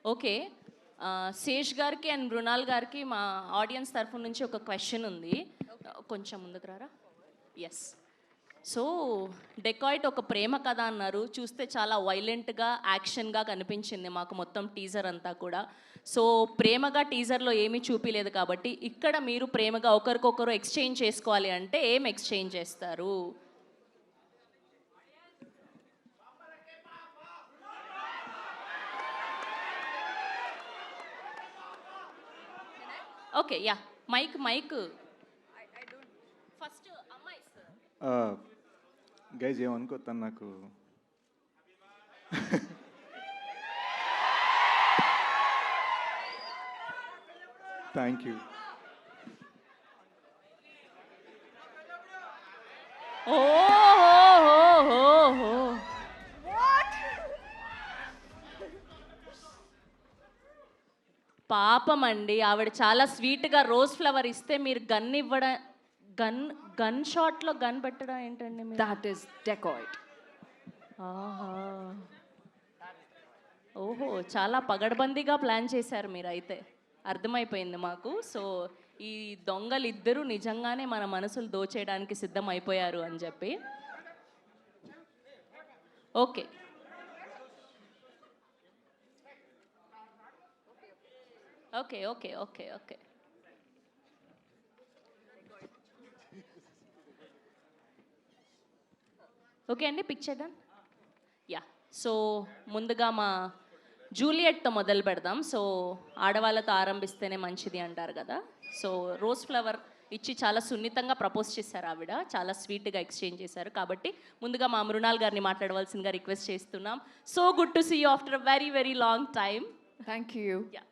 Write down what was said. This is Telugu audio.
ఓకే. శేష్ గారికి అండ్ మృణాల్ గారికి మా ఆడియన్స్ తరఫు నుంచి ఒక క్వశ్చన్ ఉంది. కొంచెం ముందుకు రారా. ఎస్. సో డెకాయిట్ ఒక ప్రేమ కథ అన్నారు. చూస్తే చాలా వైలెంట్గా యాక్షన్గా కనిపించింది మాకు మొత్తం టీజర్ అంతా కూడా. సో ప్రేమగా టీజర్లో ఏమీ చూపించలేదు కాబట్టి ఇక్కడ మీరు ప్రేమగా ఒకరికొకరు ఎక్స్చేంజ్ చేసుకోవాలి అంటే ఏం ఎక్స్చేంజ్ చేస్తారు? Okay, yeah. మైక్ ఫస్ట్ అమ్మాయి సార్. గైజ్ ఏమనుకో, తను నాకు థ్యాంక్ యూ. పాపం అండి, ఆవిడ చాలా స్వీట్గా రోజ్ ఫ్లవర్ ఇస్తే మీరు గన్ ఇవ్వడం, గన్ షాట్లో గన్ పెట్టడం ఏంటండి మీరు? That is dacoit. ఆహా, ఓహో, చాలా పగడ్బందీగా ప్లాన్ చేశారు మీరు అయితే, అర్థమైపోయింది మాకు. సో ఈ దొంగలు ఇద్దరు నిజంగానే మన మనసులు దోచేయడానికి సిద్ధం అయిపోయారు అని చెప్పి. Okay, okay okay okay okay okay అండి, పిక్ చేద్దాం. యా. సో ముందుగా మా జూలియట్తో మొదలు పెడదాం. సో ఆడవాళ్ళతో ఆరంభిస్తేనే మంచిది అంటారు కదా. సో రోజ్ ఫ్లవర్ ఇచ్చి చాలా సున్నితంగా ప్రపోజ్ చేశారు ఆవిడ, చాలా స్వీట్గా ఎక్స్చేంజ్ చేశారు. కాబట్టి ముందుగా మా మృణాల్ గారిని మాట్లాడవలసిందిగా రిక్వెస్ట్ చేస్తున్నాం. So good to see you after a very very long time. Thank you. Yeah.